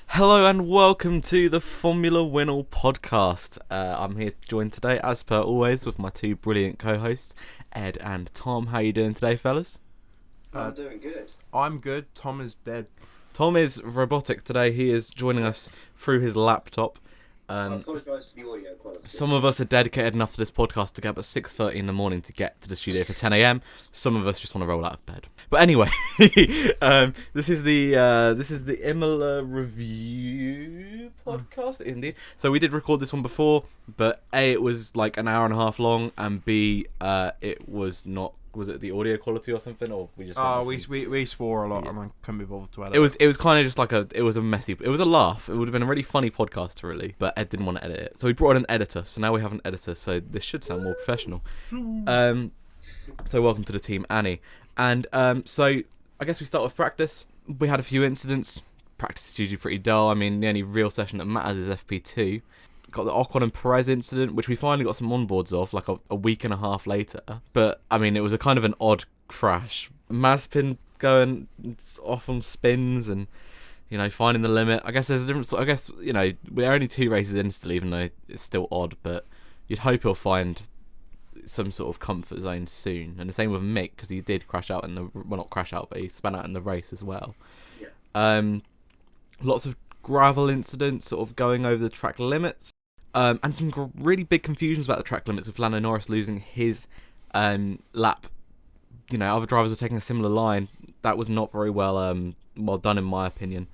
Hello and welcome to the Formula WINOL podcast. I'm here joined today, as per always, with my two brilliant co-hosts, Ed and Tom. How you doing today, fellas? I'm doing good. I'm good. Tom is dead. Tom is robotic today. He is joining us through his laptop. I apologise for the audio quality. Some of us are dedicated enough to this podcast to get up at 6:30 in the morning to get to the studio for 10 a.m. Some of us just want to roll out of bed. But anyway, this is the Imola review podcast, indeed. So we did record this one before, but A, it was like an hour and a half long, and B, it was not. Was it the audio quality or something, or we just? We swore a lot, Yeah. and I couldn't be bothered to edit. It was kind of just like it was a laugh. It would have been a really funny podcast to really, but Ed didn't want to edit it, so we brought in an editor. So now we have an editor, so this should sound more professional. So welcome to the team, Annie, and so I guess we start with practice. We had a few incidents. Practice is usually pretty dull. I mean, the only real session that matters is FP2. Got the Ocon and Perez incident, which we finally got some onboards of, like a week and a half later. But, I mean, it was a kind of an odd crash. Mazepin going off on spins and, you know, finding the limit. I guess there's a difference. I guess, you know, we're only 2 races in still, even though it's still odd. But you'd hope he'll find some sort of comfort zone soon. And the same with Mick, because he did crash out well, not crash out, but he spun out in the race as well. Yeah. Lots of gravel incidents, sort of going over the track limits. And some really big confusions about the track limits, with Lando Norris losing his lap. You know, other drivers were taking a similar line. That was not very well done, in my opinion,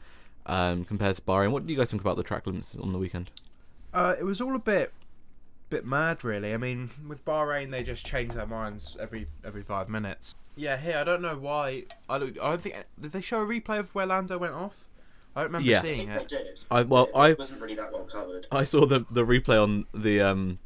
compared to Bahrain. What do you guys think about the track limits on the weekend? It was all a bit mad, really. I mean, with Bahrain, they just change their minds every 5 minutes. Yeah, here I don't know why. I don't think did they show a replay of where Lando went off? I don't remember seeing I think they did. I It wasn't really that well covered. I saw the replay on the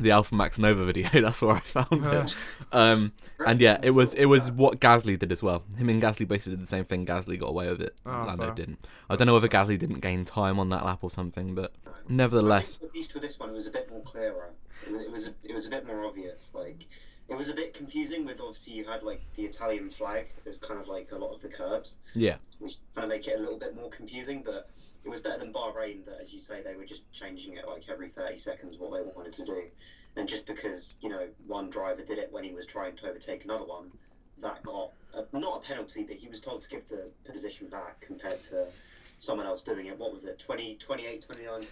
Alpha Max Nova video. That's where I found it. And yeah, it was what Gasly did as well. Him and Gasly basically did the same thing. Gasly got away with it. Lando fair. didn't. I don't know whether Gasly didn't gain time on that lap or something, but nevertheless. I think at least with this one, it was a bit more clearer. It was a bit more obvious. Like, it was a bit confusing with, obviously, you had like the Italian flag as kind of like a lot of the curbs, Yeah. which kind of make it a little bit more confusing. But it was better than Bahrain, that, as you say, they were just changing it like every 30 seconds what they wanted to do. And just because, you know, one driver did it when he was trying to overtake another one, that got not a penalty, but he was told to give the position back compared to someone else doing it. What was it, 28, 29 times?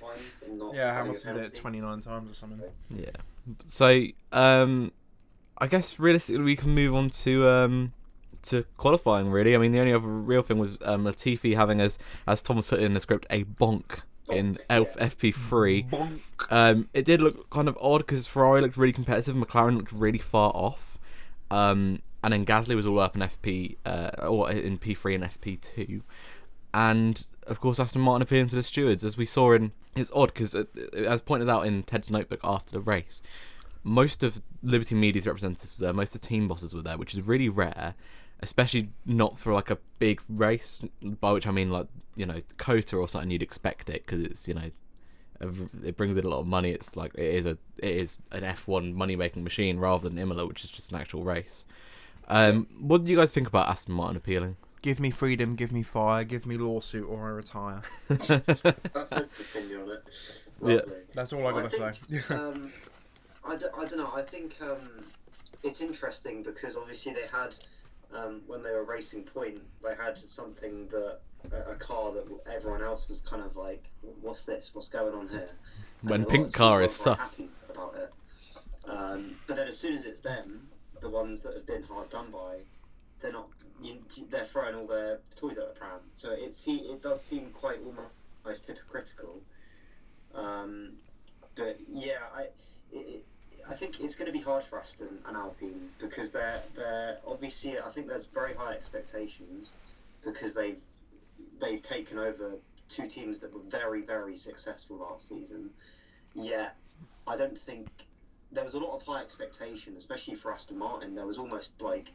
And not Yeah, having a Hamilton did it penalty? 29 times or something. Yeah. So, I guess realistically we can move on to qualifying. Really, I mean the only other real thing was Latifi having, as Thomas put it in the script, a bonk in FP3. Bonk. It did look kind of odd because Ferrari looked really competitive, McLaren looked really far off, and then Gasly was all up in or in P3 and FP2, and of course Aston Martin appealing to the stewards, as we saw in. It's odd because, as pointed out in Ted's notebook after the race, most of Liberty Media's representatives were there, most of the team bosses were there, which is really rare, especially not for like a big race, by which I mean like, you know, Cota or something. You'd expect it because it's, you know, it brings in a lot of money. It's like it is an F1 money making machine rather than Imola, which is just an actual race. What do you guys think about Aston Martin appealing? Give me freedom, give me fire, give me lawsuit, or I retire. That's his opinion on it. Yeah. Lovely. That's all I gotta say. I don't know. I think it's interesting because obviously they had, when they were racing point, they had something that, a car that everyone else was kind of like, what's this? What's going on here? And When a lot pink of car people is weren't sus. happy about it. But then as soon as it's them, the ones that have been hard done by, they're not. They're throwing all their toys at the pram. So it does seem quite almost hypocritical. But yeah, I think it's going to be hard for Aston and Alpine because they're obviously, I think there's very high expectations because they've taken over 2 teams that were very, very successful last season. Yet I don't think there was a lot of high expectation, especially for Aston Martin. There was almost like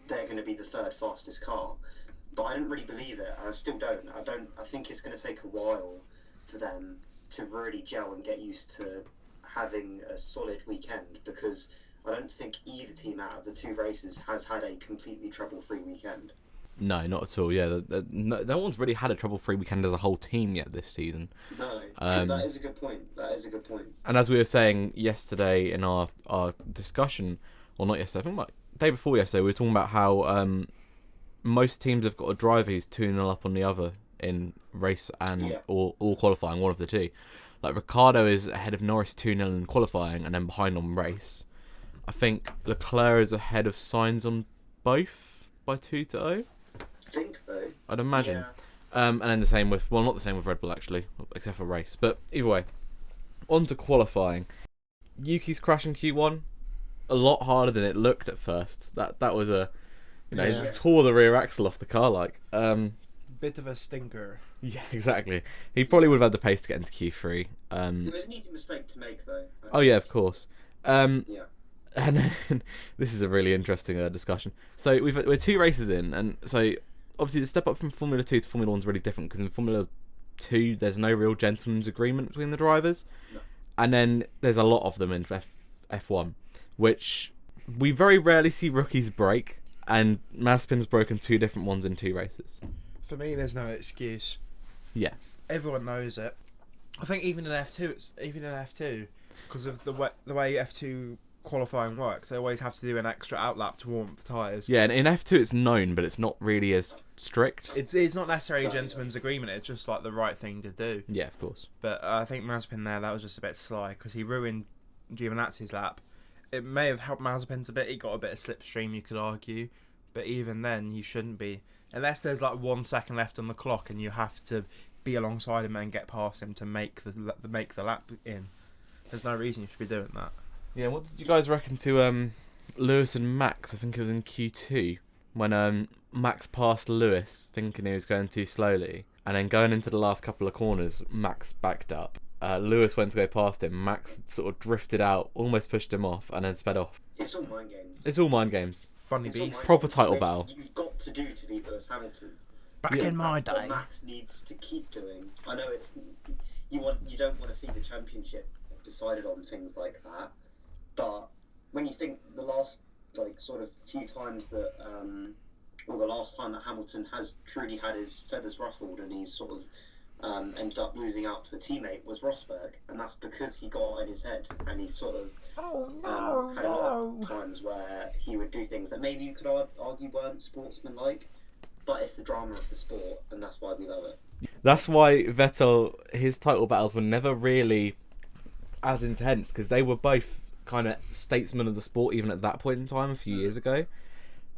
they're going to be the 3rd fastest car, but I didn't really believe it, and I still don't. I think it's going to take a while for them to really gel and get used to having a solid weekend, because I don't think either team out of the 2 races has had a completely trouble-free weekend. No, not at all. Yeah, no one's really had a trouble-free weekend as a whole team yet this season. No, that is a good point. That is a good point. And as we were saying yesterday in our discussion, or not yesterday, I think like day before yesterday, we were talking about how most teams have got a driver who's 2-0 up on the other in race and or qualifying, one of the two. Like Ricciardo is ahead of Norris 2-0 in qualifying and then behind on race. I think Leclerc is ahead of Sainz on both by 2-0. I think though. I'd imagine. Yeah. And then the same with, well, not the same with Red Bull actually, except for race. But either way, on to qualifying. Yuki's crash in Q1, a lot harder than it looked at first. That was a, he tore the rear axle off the car like. Bit of a stinker. Yeah, exactly. He probably would have had the pace to get into Q3. It was an easy mistake to make though. Oh yeah, of course. Yeah. And then, this is a really interesting discussion. So we're 2 races in, and so obviously the step up from Formula 2 to Formula 1 is really different because in Formula 2 there's no real gentleman's agreement between the drivers, and then there's a lot of them in F1, which we very rarely see rookies break, and Mazepin's broken 2 different ones in 2 races. For me, there's no excuse. Yeah, everyone knows it. I think even in F2, because of the way F2 qualifying works, they always have to do an extra outlap to warm up the tyres. Yeah, and in F2 it's known, but it's not really as strict. It's not necessarily a gentleman's agreement, it's just like the right thing to do. Yeah, of course. But I think Mazepin there, that was just a bit sly, because he ruined Giovinazzi's lap. It may have helped Mazepin's a bit, he got a bit of slipstream, you could argue, but even then, you shouldn't be. Unless there's like 1 second left on the clock and you have to be alongside him and get past him to make the lap in. There's no reason you should be doing that. Yeah, what did you guys reckon to Lewis and Max? I think it was in Q2 when Max passed Lewis thinking he was going too slowly, and then going into the last couple of corners, Max backed up. Lewis went to go past him. Max sort of drifted out, almost pushed him off, and then sped off. It's all mind games. It's all mind games. Funny beef. Proper title battle. You've got to do to beat Lewis Hamilton. Back in my That's what day. Max needs to keep doing. I know it's you don't want to see the championship decided on things like that, but when you think the last sort of few times that or the last time that Hamilton has truly had his feathers ruffled and he's sort of ended up losing out to a teammate was Rosberg, and that's because he got in his head and he sort of had a lot of times where he would do things that maybe you could argue weren't sportsmanlike, but it's the drama of the sport and that's why we love it. That's why Vettel, his title battles were never really as intense, because they were both kind of statesmen of the sport even at that point in time a few years ago,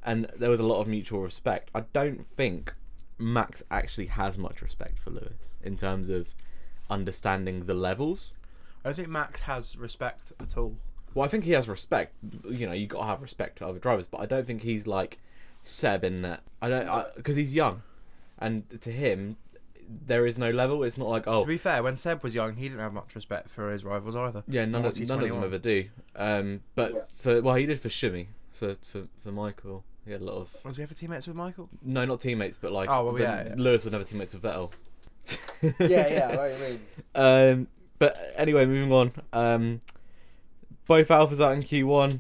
and there was a lot of mutual respect. I don't think Max actually has much respect for Lewis in terms of understanding the levels. I don't think Max has respect at all. Well, I think he has respect. You know, you got to have respect for other drivers, but I don't think he's like Seb in that. Because he's young, and to him, there is no level. It's not like, oh. To be fair, when Seb was young, he didn't have much respect for his rivals either. Yeah, none of them ever do. But he did for Shimmy, for Michael. He had a lot of. Was he ever teammates with Michael? No, not teammates, but like. Oh well, yeah. Lewis was never teammates with Vettel. yeah, I know what you mean. But anyway, moving on. Both Alphas out in Q1.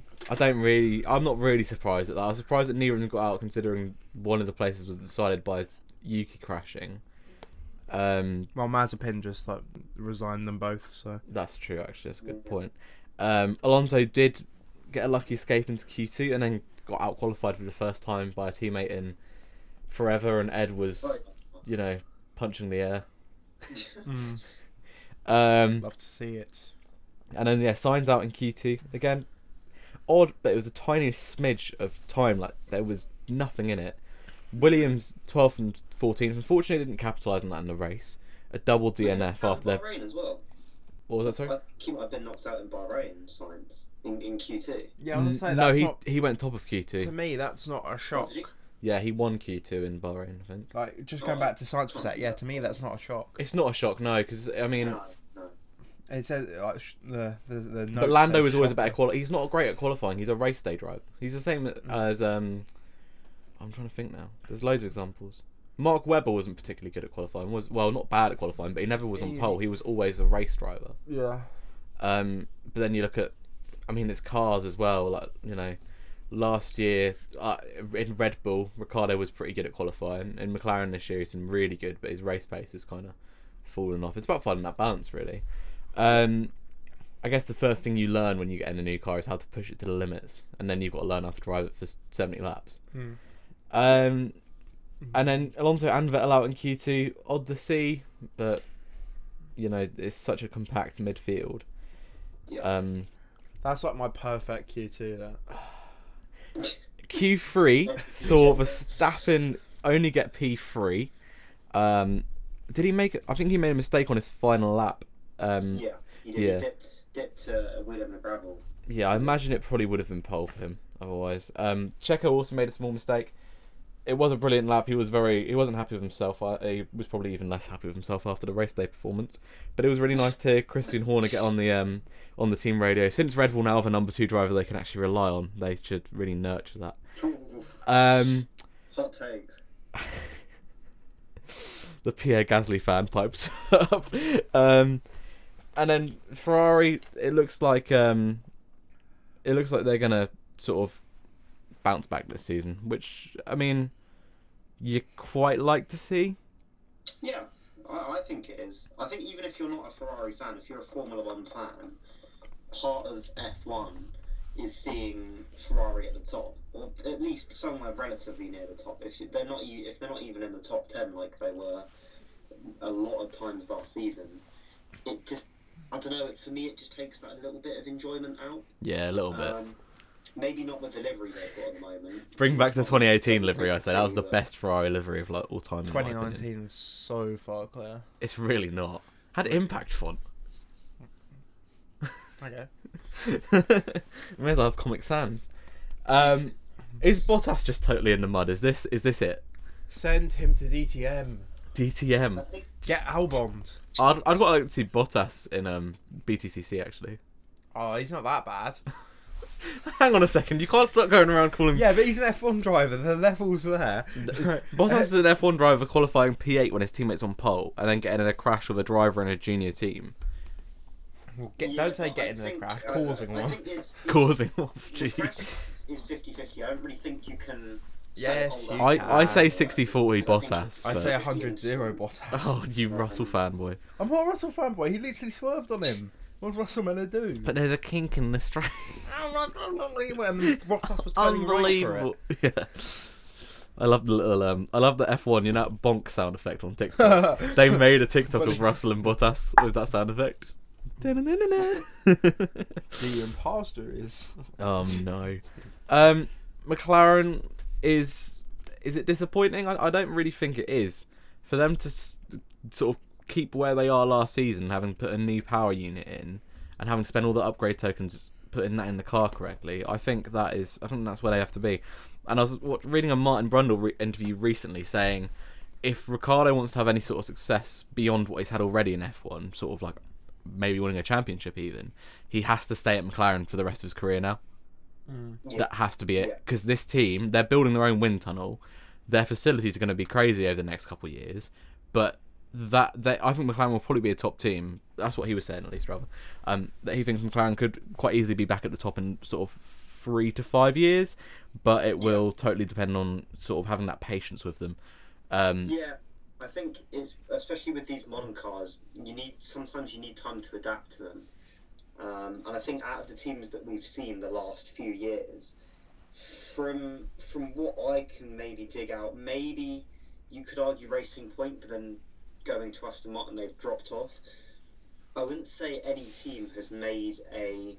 I'm not really surprised at that. I was surprised that neither of them got out, considering one of the places was decided by Yuki crashing. Well, Mazepin just resigned them both, so that's true. Actually, that's a good point. Alonso did get a lucky escape into Q2 and then got out qualified for the first time by a teammate in forever, and Ed was, punching the air. Love to see it. And then Sainz out in Q2 again. Odd, but it was a tiny smidge of time. Like there was nothing in it. Williams 12th and 14th. Unfortunately, didn't capitalise on that in the race. A double DNF after their. Bahrain as well. What was that? Sorry. I think he might have been knocked out in Bahrain. Sainz in Q2. Yeah, I was gonna say he went top of Q2. To me, that's not a shock. Yeah, he won Q2 in Bahrain, I think. Like, just going back to Sainz for a sec, yeah, to me that's not a shock. It's not a shock, no, because I mean, No. It says like the but Lando was always a better qualifying. He's not great at qualifying. He's a race day driver. He's the same as I'm trying to think now. There's loads of examples. Mark Webber wasn't particularly good at qualifying. Not bad at qualifying, but he never was on pole. He was always a race driver. Yeah. But then you look at, it's cars as well. Like last year in Red Bull, Ricciardo was pretty good at qualifying. In McLaren this year, he's been really good, but his race pace has kind of fallen off. It's about finding that balance, really. I guess the first thing you learn when you get in a new car is how to push it to the limits, and then you've got to learn how to drive it for 70 laps. And then Alonso and Vettel out in Q2, odd to see, but you know, it's such a compact midfield. Yeah. That's like my perfect Q2. That Q3 saw Verstappen only get P3. Did he make? I think he made a mistake on his final lap. Yeah, he did. Yeah. He dipped a wheel in the gravel. Yeah, I imagine it probably would have been pole for him otherwise. Checo also made a small mistake. It was a brilliant lap. He wasn't happy with himself. He was probably even less happy with himself after the race day performance. But it was really nice to hear Christian Horner get on the team radio. Since Red Bull now have a number 2 driver they can actually rely on, they should really nurture that. Hot takes. The Pierre Gasly fan pipes up. And then Ferrari, it looks like they're gonna sort of bounce back this season, which I mean, you quite like to see. Yeah, I think it is. I think even if you're not a Ferrari fan, if you're a Formula One fan, part of F1 is seeing Ferrari at the top, or at least somewhere relatively near the top. If they're not even in the top 10 like they were a lot of times last season, it just, I don't know. For me, it just takes that little bit of enjoyment out. Yeah, a little bit. Maybe not with the livery they've got at the moment. Bring back the 2018 livery. I say that was the best Ferrari livery of like all time. 2019 is so far clear. It's really not. Had impact font. Okay. May as well have Comic Sans. Is Bottas just totally in the mud? Is this it? Send him to DTM. DTM. Get Alboned. I'd quite like to see Bottas in BTCC actually. Oh, he's not that bad. Hang on a second, you can't start going around calling... Yeah, but he's an F1 driver, the level's there. Bottas is an F1 driver qualifying P8 when his teammate's on pole, and then getting in a crash with a driver in a junior team. Well, don't say getting in a crash, causing one. Causing one, the crash is 50-50. I don't really think you can... Yes, you I say 60-40 Bottas. I'd say 100-0 Bottas. Oh, you Russell fanboy. I'm not a Russell fanboy, he literally swerved on him. What's Russell meant to do? But there's a kink in the straight. And Bottas was turning Unbelievable. Right for it. Yeah. I love the little I love the F1, you know, that bonk sound effect on TikTok. They made a TikTok of Russell and Bottas with that sound effect. The imposter is. Oh no. McLaren is it disappointing? I don't really think it is. For them to sort of keep where they are last season, having put a new power unit in and having spent all the upgrade tokens putting that in the car correctly, I think that's where they have to be. And I was reading a Martin Brundle interview recently saying if Ricciardo wants to have any sort of success beyond what he's had already in F1, sort of like maybe winning a championship even, he has to stay at McLaren for the rest of his career now. Yeah. That has to be it, because this team, they're building their own wind tunnel. Their facilities are going to be crazy over the next couple of years, but I think McLaren will probably be a top team. That's what he was saying, at least, rather. That he thinks McLaren could quite easily be back at the top in sort of 3 to 5 years, but it will totally depend on sort of having that patience with them. Yeah, I think it's, especially with these modern cars, sometimes you need time to adapt to them. And I think out of the teams that we've seen the last few years, from what I can maybe dig out, maybe you could argue Racing Point, but then going to Aston Martin, they've dropped off. I wouldn't say any team has made a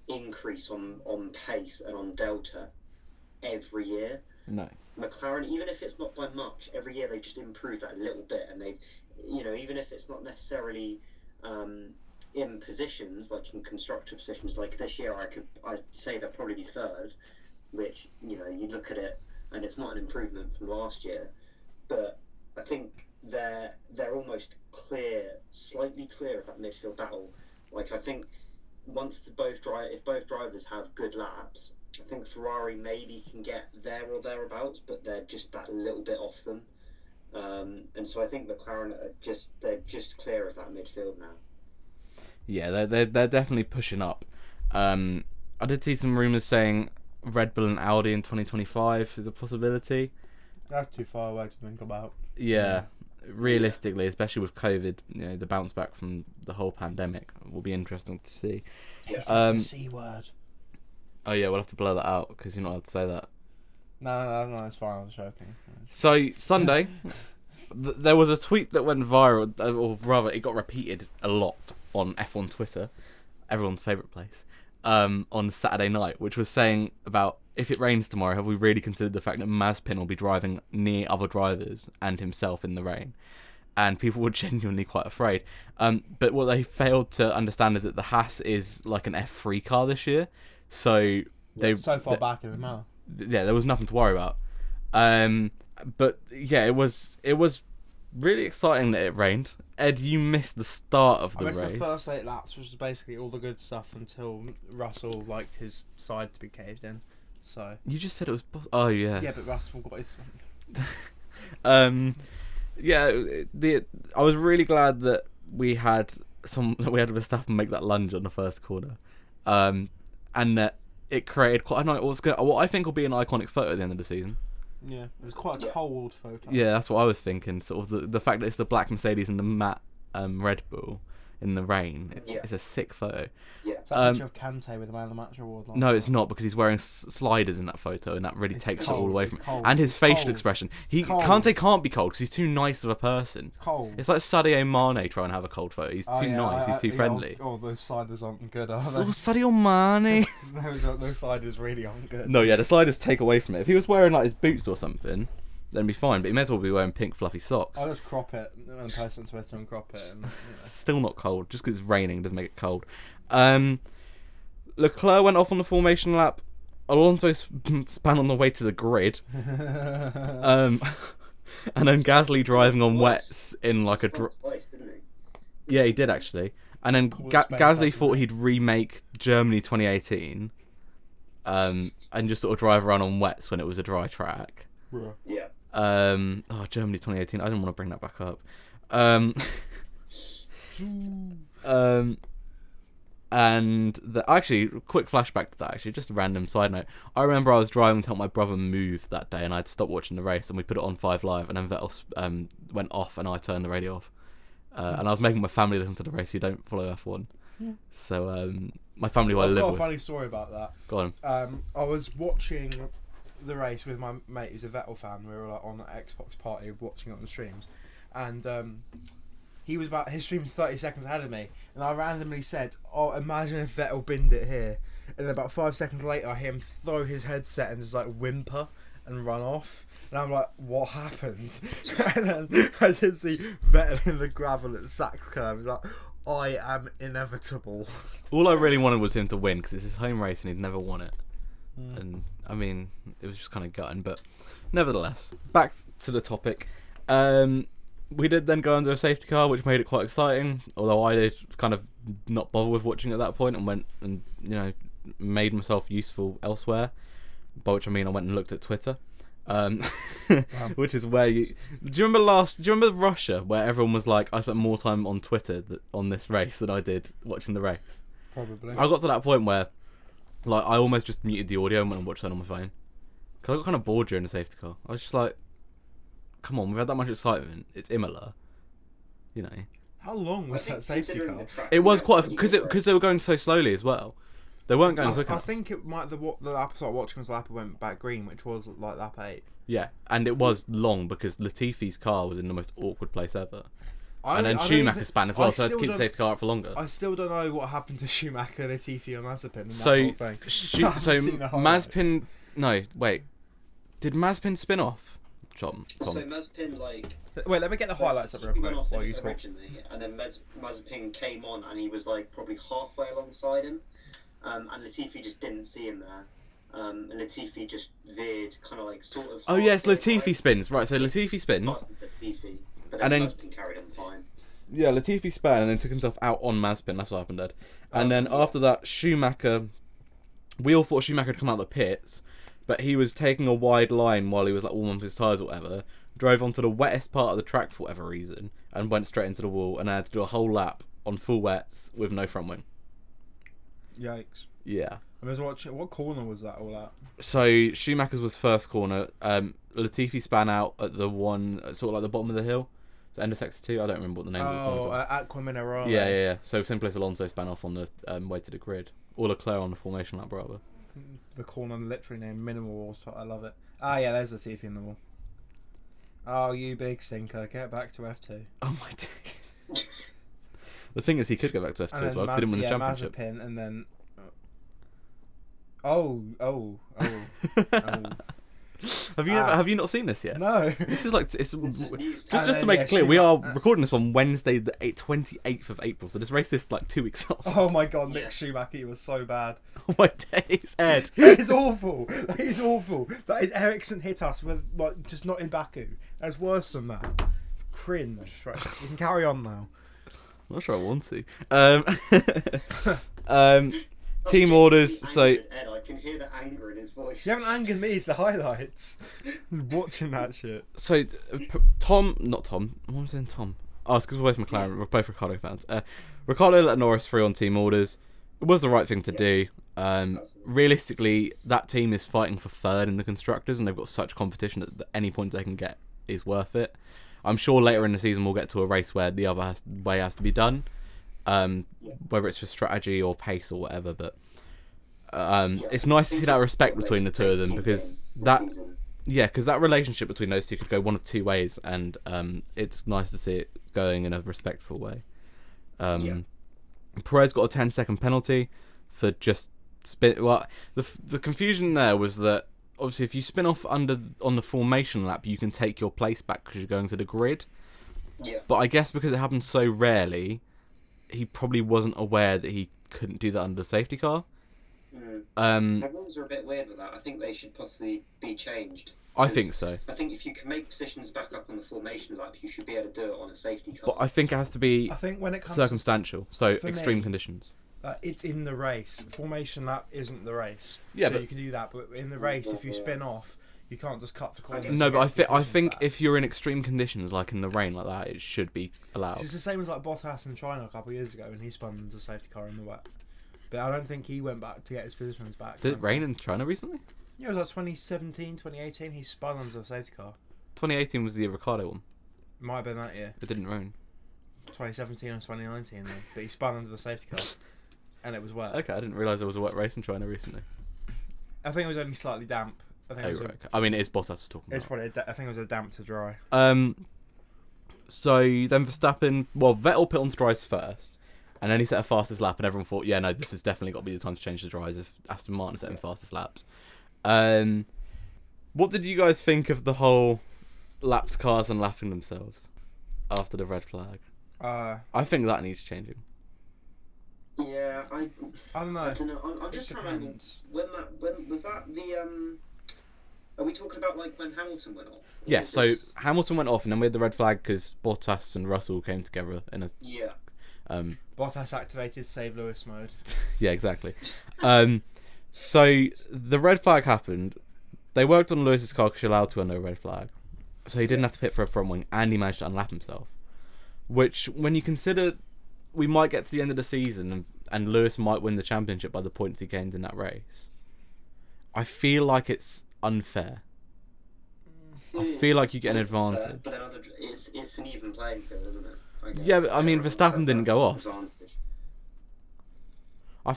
increase on pace and on delta every year. No. McLaren, even if it's not by much, every year they just improve that a little bit, and they've, even if it's not necessarily in positions, like in constructor positions, like this year, I'd say they'll probably be third, which, you look at it and it's not an improvement from last year, but I think they're almost slightly clear of that midfield battle. Like, I think once if both drivers have good laps, I think Ferrari maybe can get there or thereabouts, but they're just that little bit off them. And so I think McLaren they're just clear of that midfield now. Yeah, they're definitely pushing up. I did see some rumours saying Red Bull and Audi in 2025 is a possibility. That's too far away to think about. Yeah, realistically, especially with COVID, the bounce back from the whole pandemic will be interesting to see. Yeah. The C word. Oh yeah, we'll have to blur that out because you're not allowed to say that. No, it's fine. I was joking. So Sunday, there was a tweet that went viral, or rather, it got repeated a lot on F1 Twitter, everyone's favourite place, on Saturday night, which was saying about, if it rains tomorrow, have we really considered the fact that Mazepin will be driving near other drivers and himself in the rain? And people were genuinely quite afraid. But what they failed to understand is that the Haas is like an F3 car this year, so so far back in the mouth. Yeah, there was nothing to worry about. But yeah, it was really exciting that it rained. Ed, you missed the start of the race. I missed the first 8 laps, which was basically all the good stuff until Russell liked his side to be caved in. So you just said it was. Oh yeah. Yeah, but Russell got his. Yeah, I was really glad that we had Verstappen make that lunge on the first corner, and that it created quite what I think will be an iconic photo at the end of the season. Yeah, it was quite a cold photo. Yeah, that's what I was thinking. Sort of the fact that it's the black Mercedes and the matte Red Bull in the rain. It's a sick photo. Yeah. Is that a picture of Kante with the Man of the Match award? No, it's not, because he's wearing sliders in that photo, and that really takes it all away from it. Cold. And his facial expression. Kante can't be cold because he's too nice of a person. It's cold. It's like Sadio Mane trying to have a cold photo. He's too nice. He's too friendly. Those sliders aren't good, are So they? Sadio Mane. those sliders really aren't good. No, yeah, the sliders take away from it. If he was wearing like his boots or something, then it'd be fine. But he may as well be wearing pink fluffy socks. I'll just crop it and post it on Twitter and crop it. And, Still not cold. Just because it's raining doesn't make it cold. Leclerc went off on the formation lap. Alonso span on the way to the grid. And then Gasly driving on wets in like a. Twice, didn't he? Yeah, he did actually. And then Gasly thought he'd remake Germany 2018, and just sort of drive around on wets when it was a dry track. Yeah. Germany 2018. I didn't want to bring that back up. And actually, quick flashback to that. Actually, just a random side note. I remember I was driving to help my brother move that day, and I'd stopped watching the race, and we put it on 5 Live, and then Vettel went off, and I turned the radio off. And I was making my family listen to the race who don't follow F1. Yeah. So my family who I live with. I've got a funny story about that. Go on. I was watching the race with my mate who's a Vettel fan. We were like on an Xbox party watching it on the streams, and his stream was 30 seconds ahead of me, and I randomly said, "Oh, imagine if Vettel binned it here," and then about 5 seconds later I hear him throw his headset and just like whimper and run off, and I'm like, what happened? And then I did see Vettel in the gravel at Sax curve. He's like, I am inevitable. All I really wanted was him to win, because it's his home race and he'd never won it. And I mean, it was just kind of gutting, but nevertheless, back to the topic. We did then go under a safety car, which made it quite exciting, although I did kind of not bother with watching at that point and went and made myself useful elsewhere, by which I mean I went and looked at Twitter. Which is where do you remember Russia, where everyone was like, I spent more time on Twitter on this race than I did watching the race? Probably. I got to that point where like I almost just muted the audio and went and watched that on my phone, because I got kind of bored during the safety car. I was just like, come on, we've had that much excitement, it's Imola, How long was that safety car? It was quite, because they were going so slowly as well. They weren't going quick enough. I think it might the lap I started watching was the lap I went back green, which was like lap 8. Yeah, and it was long because Latifi's car was in the most awkward place ever. And then Schumacher span as well, so I had to keep the safety car up for longer. I still don't know what happened to Schumacher, Latifi, and Mazepin in that So whole thing. Mazepin... No, wait. Did Mazepin spin off? Tom. So Mazepin, like... Wait, let me get the highlights up real quick while you talk. Originally, and then Mazepin came on, and he was like probably halfway alongside him. And Latifi just didn't see him there. And Latifi just veered kind of like sort of... Oh yes, Latifi spins. Right, so Latifi spins. Latifi, but and then Mazepin carried him fine. Yeah, Latifi span and then took himself out on Mazepin. That's what happened, Ed. And then after that, Schumacher... We all thought Schumacher had come out of the pits, but he was taking a wide line while he was like warming up his tyres or whatever, drove onto the wettest part of the track for whatever reason, and went straight into the wall, and had to do a whole lap on full wets with no front wing. Yikes. Yeah. I was watching. What corner was that all at? So Schumacher's was first corner. Latifi span out at the one, sort of like the bottom of the hill. So end of sector 2. I don't remember what the name of the corner was. Aqua Minerale. Yeah. So same place Alonso span off on the way to the grid. Or Leclerc on the formation lap, rather. The corner literally named Minimal Auto. I love it. Ah, yeah, there's Latifi in the wall. Oh, you big stinker. Get back to F2. Oh my days. The thing is, he could go back to F2 as well because he didn't win the championship. Mazepin, and then... Oh. Have you not seen this yet? No. This is like news. just to make it clear, we are recording this on Wednesday, the 28th of April. So this race is like 2 weeks off. Oh my god, Mick Schumacher, he was so bad. Oh my days, Ed. That is awful. That is awful. That is Ericsson hit us with like just not in Baku. That's worse than that. It's cringe. Right, we can carry on now. I'm not sure I want to. Team orders. So Ed, I can hear the anger in his voice. You haven't angered me. It's the highlights. Watching that shit. So not Tom. What am I saying? Tom. Oh, it's because we're both McLaren. We're both Ricardo fans. Ricardo let Norris through on team orders. It was the right thing to do. Realistically, that team is fighting for third in the constructors, and they've got such competition that any point they can get is worth it. I'm sure later in the season we'll get to a race where the other way has to be done, whether it's for strategy or pace or whatever. But it's nice to see that respect between the two of them because that relationship between those two could go one of two ways, and it's nice to see it going in a respectful way. Perez got a 10-second penalty for just spin. Well, the confusion there was that obviously if you spin off on the formation lap, you can take your place back because you're going to the grid. Yeah. But I guess because it happens so rarely, he probably wasn't aware that he couldn't do that under the safety car. The rules are a bit weird with that. I think they should possibly be changed. I think so. I think if you can make positions back up on the formation lap, you should be able to do it on a safety car. But I think it has to be when it comes circumstantial, so for extreme me, conditions. It's in the race. Formation lap isn't the race. Yeah, so but you can do that. But in the race, if you spin off, you can't just cut the corner. No, but I think if you're in extreme conditions, like in the rain like that, it should be allowed. It's the same as like Bottas in China a couple of years ago when he spun into the safety car in the wet. But I don't think he went back to get his positions back. Did it rain in China recently? Yeah, it was like 2017, 2018. He spun under the safety car. 2018 was the Ricardo one. Might have been that year. It didn't rain. 2017 and 2019 though. But he spun under the safety car. And it was wet. Okay, I didn't realise there was a wet race in China recently. I think it was only slightly damp. I think Okay. I mean, it is Bottas we're talking it's about. probably I think it was a damp to dry. So then Verstappen, Vettel put on dries first, and then he set a fastest lap, and everyone thought, yeah, no, this has definitely got to be the time to change the dries if Aston Martin set in fastest laps. What did you guys think of the whole lapped cars and lapping themselves after the red flag? I think that needs changing. Yeah, I don't know. I'm just trying to remember when was that the Are we talking about like when Hamilton went off? Yeah, so Hamilton went off, and then we had the red flag because Bottas and Russell came together in a. Yeah. Bottas activated save Lewis mode. Yeah, exactly. So the red flag happened. They worked on Lewis's car because you're allowed to under a red flag, so he didn't have to pit for a front wing, and he managed to unlap himself. Which, when you consider, we might get to the end of the season and Lewis might win the championship by the points he gained in that race. I feel like it's unfair. I feel like you get an advantage. But then it's an even playing field, isn't it? I guess. Yeah, but I mean, Verstappen didn't go off. I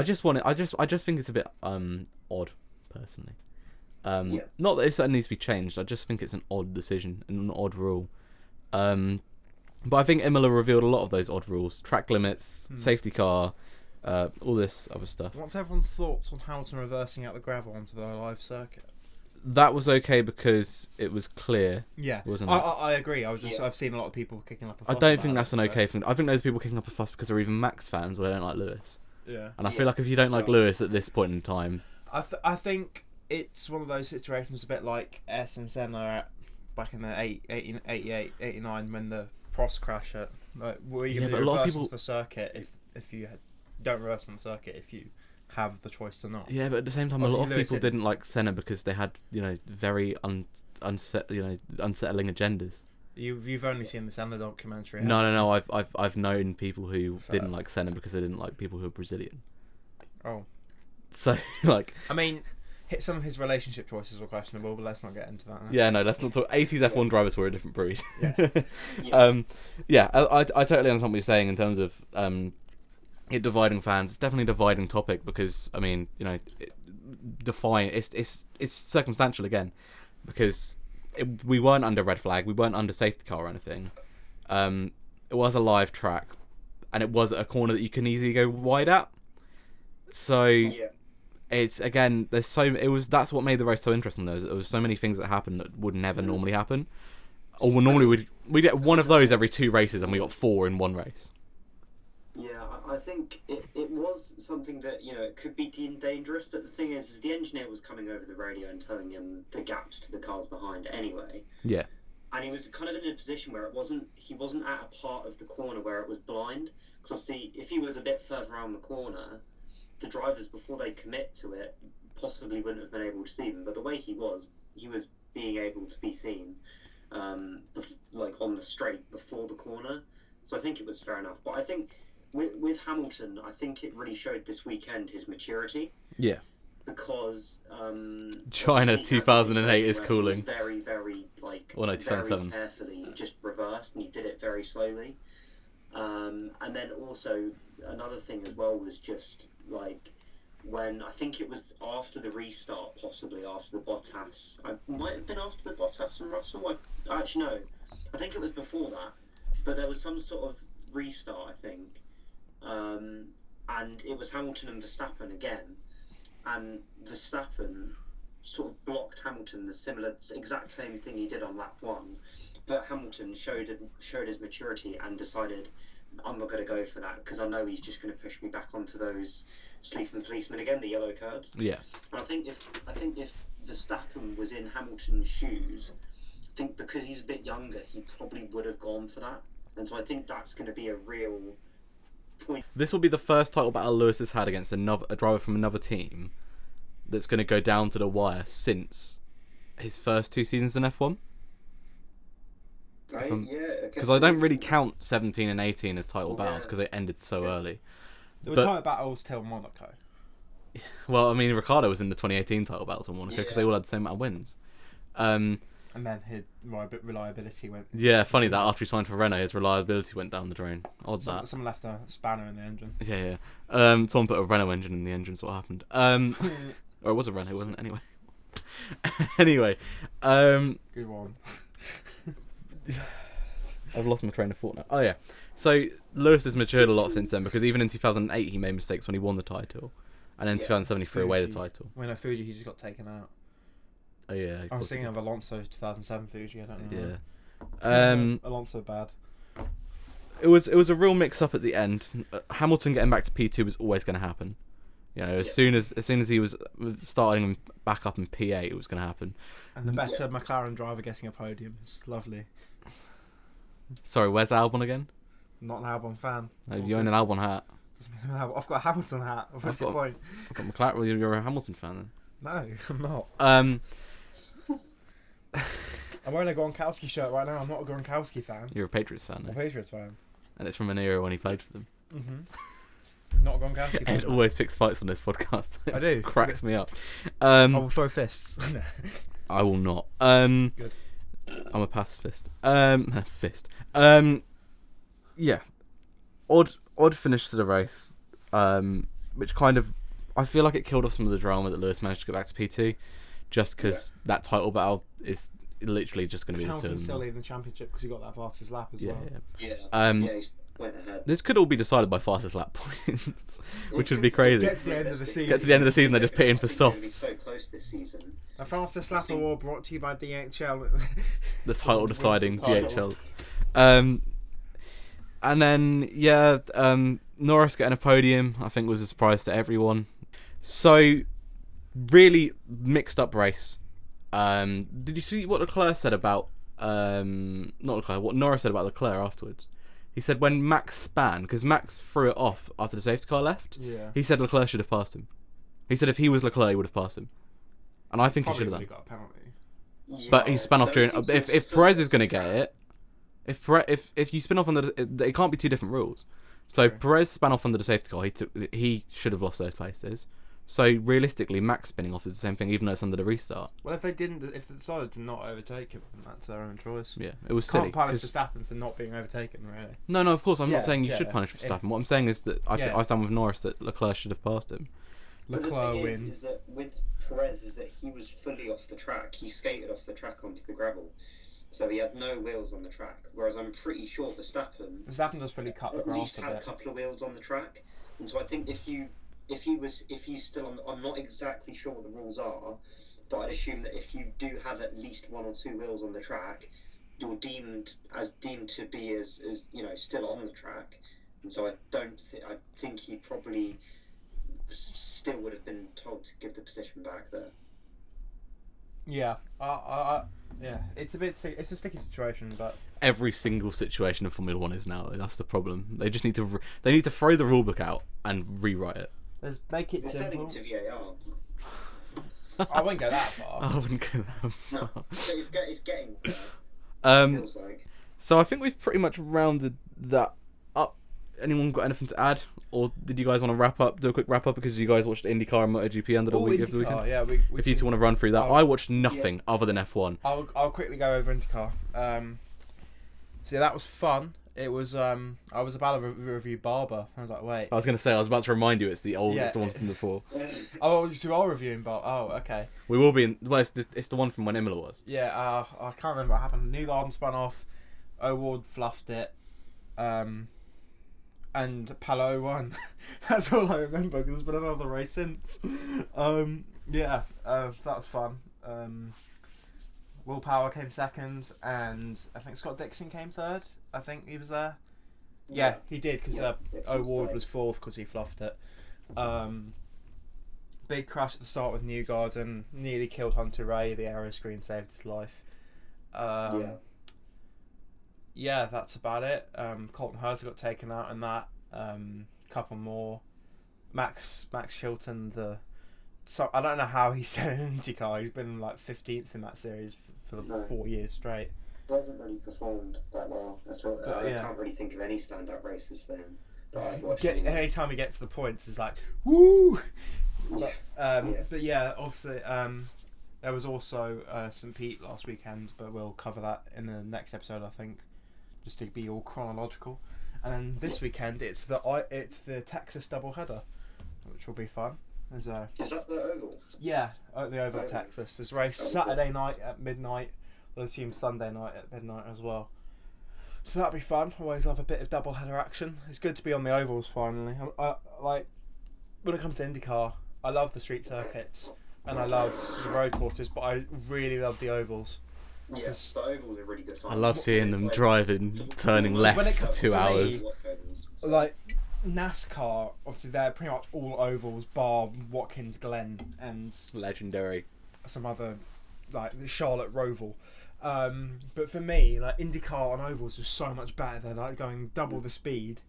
just think it's a bit odd, personally. Not that it needs to be changed. I just think it's an odd decision and an odd rule. But I think Imola revealed a lot of those odd rules: track limits, safety car, all this other stuff. What's everyone's thoughts on Hamilton reversing out the gravel onto the live circuit? That was okay because it was clear. Yeah, wasn't I, it? I agree. I've seen a lot of people kicking up a fuss. I don't think that's an so. okay thing. I think those people kicking up a fuss because they're even Max fans or they don't like Lewis. Yeah. And I feel like if you don't like Lewis at this point in time, I think it's one of those situations a bit like S and Senna back in the 88, 89 when the Prost crash at where you can reverse onto the circuit if you don't reverse on the circuit if you have the choice to not. Yeah, but at the same time, a lot of people didn't like Senna because they had very unsettling agendas. You've only seen the Senna documentary. No. I've known people who didn't like Senna because they didn't like people who were Brazilian. Oh. So like. I mean, some of his relationship choices were questionable, but let's not get into that. Yeah, no, let's not talk. 80s F1 drivers were a different breed. Yeah. I totally understand what you're saying in terms of it dividing fans. It's definitely a dividing topic because I mean, you know, it's circumstantial again because we weren't under red flag, we weren't under safety car or anything. It was a live track, and it was a corner that you can easily go wide at. So. Yeah. It's again. That's what made the race so interesting. Though there was so many things that happened that would never normally happen. Or normally we get one of those every 2 races, and we got 4 in 1 race. Yeah, I think it was something that, you know, it could be deemed dangerous. But the thing is the engineer was coming over the radio and telling him the gaps to the cars behind anyway. Yeah. And he was kind of in a position where he wasn't at a part of the corner where it was blind. Because obviously, if he was a bit further around the corner, the drivers, before they commit to it, possibly wouldn't have been able to see them. But the way he was being able to be seen, like on the straight before the corner. So I think it was fair enough. But I think with Hamilton, I think it really showed this weekend his maturity. Yeah. Because China 2008 is cooling. Very, very very 2007. carefully just reversed, and he did it very slowly. And then also another thing as well was just like when I think it was after the restart, possibly after the Bottas. I might have been after the Bottas and Russell. Actually no, I think it was before that. But there was some sort of restart, I think, and it was Hamilton and Verstappen again, and Verstappen sort of blocked Hamilton, the exact same thing he did on lap 1. But Hamilton showed his maturity and decided, I'm not going to go for that because I know he's just going to push me back onto those sleeping policemen again, the yellow curbs. Yeah. And I think if Verstappen was in Hamilton's shoes, I think because he's a bit younger, he probably would have gone for that. And so I think that's going to be a real point. This will be the first title battle Lewis has had against a driver from another team that's going to go down to the wire since his first 2 seasons in F1. Because I don't really count 17 and 18 as title battles because they ended so early. There were title battles till Monaco. Well, I mean, Ricciardo was in the 2018 title battles on Monaco because they all had the same amount of wins. And then his reliability went... Yeah, funny that after he signed for Renault, his reliability went down the drain. Odd that. Someone left a spanner in the engine. Yeah. Someone put a Renault engine in the engine's what happened. Or it was a Renault, wasn't it? Anyway. Good one. I've lost my train of thought now. Oh yeah, so Lewis has matured a lot since then because even in 2008 he made mistakes when he won the title, and then 2007 he threw away the title. When Fuji, he just got taken out. Oh yeah. I was thinking of Alonso 2007 Fuji. I don't know. Yeah. Alonso bad. It was a real mix up at the end. Hamilton getting back to P2 was always going to happen. You know, as soon as he was starting back up in P8, it was going to happen. And the better McLaren driver getting a podium is lovely. Sorry, where's Albon again? Not an Albon fan. No, you own an Albon hat. I've got a Hamilton hat. What's your point? I've got McLaren. Well, you're a Hamilton fan then. No, I'm not. I'm wearing a Gronkowski shirt right now. I'm not a Gronkowski fan. You're a Patriots fan. I'm a Patriots fan. And it's from an era when he played for them. Mm-hmm. Not a Gronkowski fan. Ed always picks fights on this podcast. I do. Cracks me up. I will throw fists. I will not. Good. I'm a pacifist. Fist. Yeah. Odd finish to the race. Which kind of, I feel like it killed off some of the drama that Lewis managed to get back to P2, just because that title battle is literally just going to be the two. Hamilton's still leading the championship because he got that fastest lap as well. Yeah. He's went ahead. This could all be decided by fastest lap points, which would be crazy. Get to the end of the season. They're just pitting for softs. Be so close this season. A fastest lap award brought to you by DHL. The title deciding DHL. And then Norris getting a podium, I think, was a surprise to everyone. So really mixed up race. Did you see what Leclerc said about not Leclerc? What Norris said about Leclerc afterwards? He said when Max span, because Max threw it off after the safety car left. Yeah. He said Leclerc should have passed him. He said if he was Leclerc, he would have passed him. And I think he should have done. Got a penalty. But he span off during. If Perez is going to get it, If you spin off under it can't be two different rules. So True. Perez spun off under the safety car. He should have lost those places. So realistically, Max spinning off is the same thing, even though it's under the restart. Well, if they decided to not overtake him, then that's their own choice. Yeah, it was silly. Can't punish 'cause- Verstappen for not being overtaken, really. No, of course, I'm Yeah, not saying you yeah, should punish yeah. Verstappen. What I'm saying is that Yeah. I stand with Norris that Leclerc should have passed him. But the Leclerc thing win. is that with Perez is that he was fully off the track. He skated off the track onto the gravel, so he had no wheels on the track. Whereas I'm pretty sure Verstappen does fully cut the at grass least a had a bit. couple of wheels on the track. And so I think if he's still on, I'm not exactly sure what the rules are, but I'd assume that if you do have at least one or two wheels on the track, you're deemed to be as still on the track. And so I think he probably still would have been told to give the position back there. Yeah, yeah. It's a sticky situation, but Every single situation in Formula One is now. That's the problem. They just need to throw the rulebook out and rewrite it. let's make it They're sending simple. it to VAR. I won't go that far. I wouldn't go that No, far. it's getting there, feels like. So I think we've pretty much rounded that up. Anyone got anything to add, or did you guys want to do a quick wrap up because you guys watched IndyCar and MotoGP under the over the weekend? Yeah, If you two want to run through that, I watched nothing other than F1. I'll quickly go over IndyCar. So that was fun. It was I was about to review Barber. I was like, wait. I was going to say, I was about to remind you, it's the one from before. Oh, you are reviewing Barber. Oh, okay. We will be it's the one from when Imola was. Yeah, I can't remember what happened. New Garden spun off. O'Ward fluffed it. And Palo won. That's all I remember because there's been another race since. So that was fun. Will Power came second, and I think Scott Dixon came third. I think he was there. Yeah, he did because O'Ward was fourth because he fluffed it. Big crash at the start with New Garden, nearly killed Hunter Ray. The aero screen saved his life. Yeah, that's about it. Colton Herta got taken out in that. Couple more. Max Chilton, I don't know how he's still in IndyCar. He's been like 15th in that series for 4 years straight. Hasn't really performed that well at all. I can't really think of any standout races for him that I've watched. Anytime he gets to the points, it's like woo. But obviously, there was also St. Pete last weekend, but we'll cover that in the next episode, I think, just to be all chronological. And then this weekend, it's the Texas doubleheader, which will be fun. Is that the Oval? Yeah, at the Oval at Texas. There's a race Saturday night at midnight. We'll assume Sunday night at midnight as well. So that'll be fun. Always love a bit of doubleheader action. It's good to be on the ovals finally. Like when it comes to IndyCar, I love the street circuits and I love the road courses, but I really love the ovals. Yes, the ovals are really good fun. I love seeing them driving, turning left for 2 hours. Like NASCAR, obviously they're pretty much all ovals, bar Watkins Glen and Legendary. some other, like Charlotte Roval. But for me, like IndyCar on ovals is so much better. They're like going double the speed,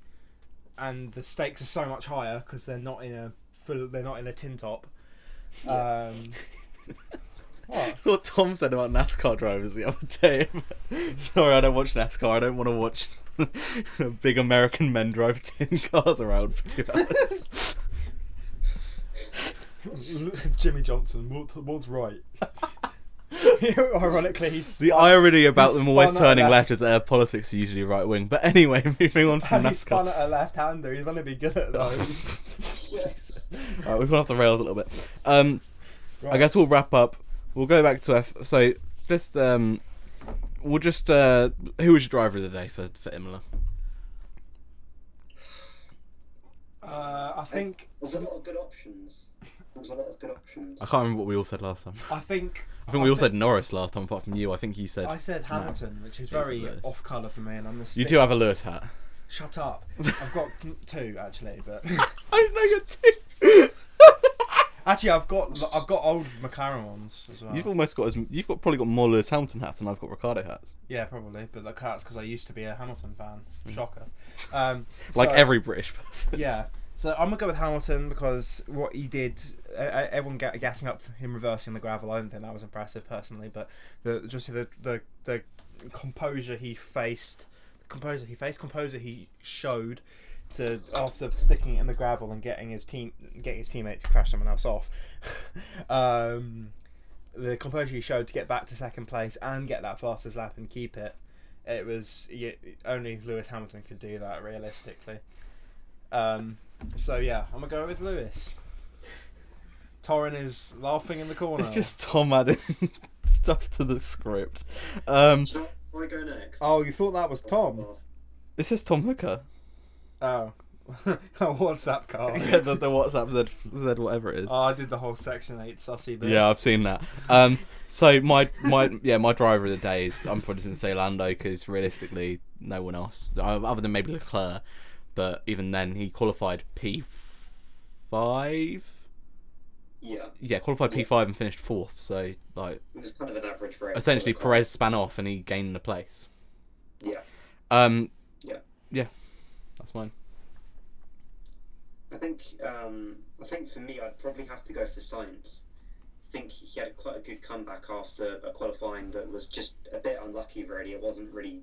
and the stakes are so much higher because they're not in a tin top. That's what Tom said about NASCAR drivers the other day. Sorry, I don't watch NASCAR. I don't want to watch big American men drive tin cars around for 2 hours. Jimmy Johnson, what's right? Ironically, the irony about them always spun turning at left is that their politics are usually right wing. But anyway, moving on from and he spun NASCAR. at a left-hander. He's going to be good at those. Right, we've gone off the rails a little bit. I guess we'll wrap up. We'll go back to So just we'll just who was your driver of the day for Imola? I think There's a lot of good options. I can't remember what we all said last time. I think we all said Norris last time, apart from you. I think you said. I said Hamilton, which is You said very Lewis. off colour for me, and I'm the. You do have a Lewis hat. Shut up! I've got two actually, but I know you do. actually I've got old McLaren ones as well. You've probably got more Lewis Hamilton hats than I've got Ricciardo hats. Yeah, probably, but that's because I used to be a Hamilton fan. Shocker. Like So- every British person. Yeah. So I'm gonna go with Hamilton because what he did, everyone gassing up him reversing the gravel. I don't think that was impressive personally, but the composure he faced Composer he faced, Composer he showed to after sticking it in the gravel and getting his teammate to crash someone else off. The composure he showed to get back to second place and get that fastest lap and keep it. It was only Lewis Hamilton could do that realistically. So yeah, I'm gonna go with Lewis. Torin is laughing in the corner. It's just Tom adding stuff to the script. Shall I go next? Oh, you thought that was Tom? This is Tom Hooker. Oh. WhatsApp card. Yeah, the WhatsApp Z whatever it is. Oh, I did the whole Section 8 sussy bit. Yeah, I've seen that. So my driver of the day is, I'm probably going to say Lando, because realistically no one else other than maybe Leclerc, but even then he qualified P5. Yeah, qualified P5 and finished 4th. So like, it was kind of an average race. Essentially, Perez span off and he gained the place. Yeah. Yeah, that's mine. I think for me, I'd probably have to go for Sainz. I think he had quite a good comeback after a qualifying that was just a bit unlucky. Really, it wasn't really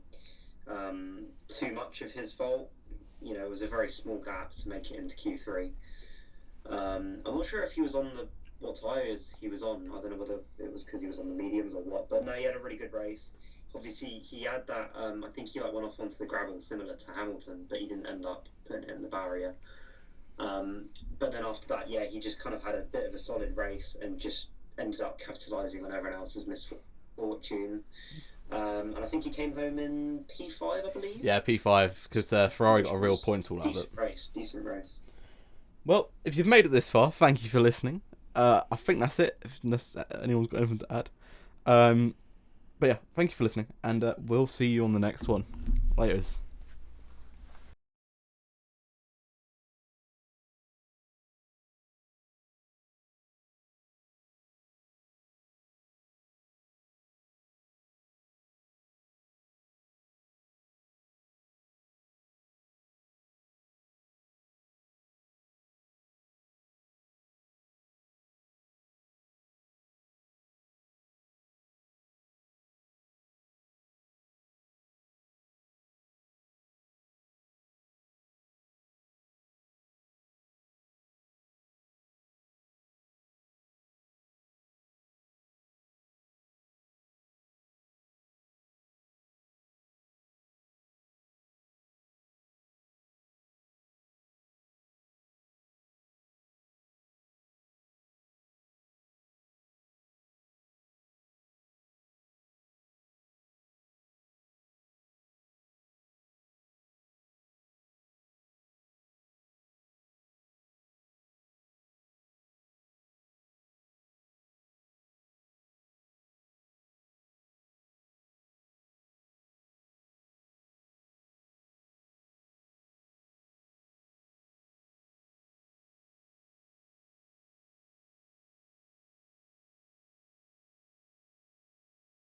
too much of his fault. You know, it was a very small gap to make it into Q3. I'm not sure if he was on what tyres he was on. I don't know whether it was because he was on the mediums or what. But no, he had a really good race. Obviously, he had that. I think he went off onto the gravel similar to Hamilton, but he didn't end up putting it in the barrier. But then after that, yeah, he just kind of had a bit of a solid race and just ended up capitalising on everyone else's misfortune. And I think he came home in P5, I believe. Yeah, P5, because Ferrari got a real points all out of it. Decent race. Well, if you've made it this far, thank you for listening. I think that's it, unless anyone's got anything to add. But yeah, thank you for listening, and we'll see you on the next one. Laters.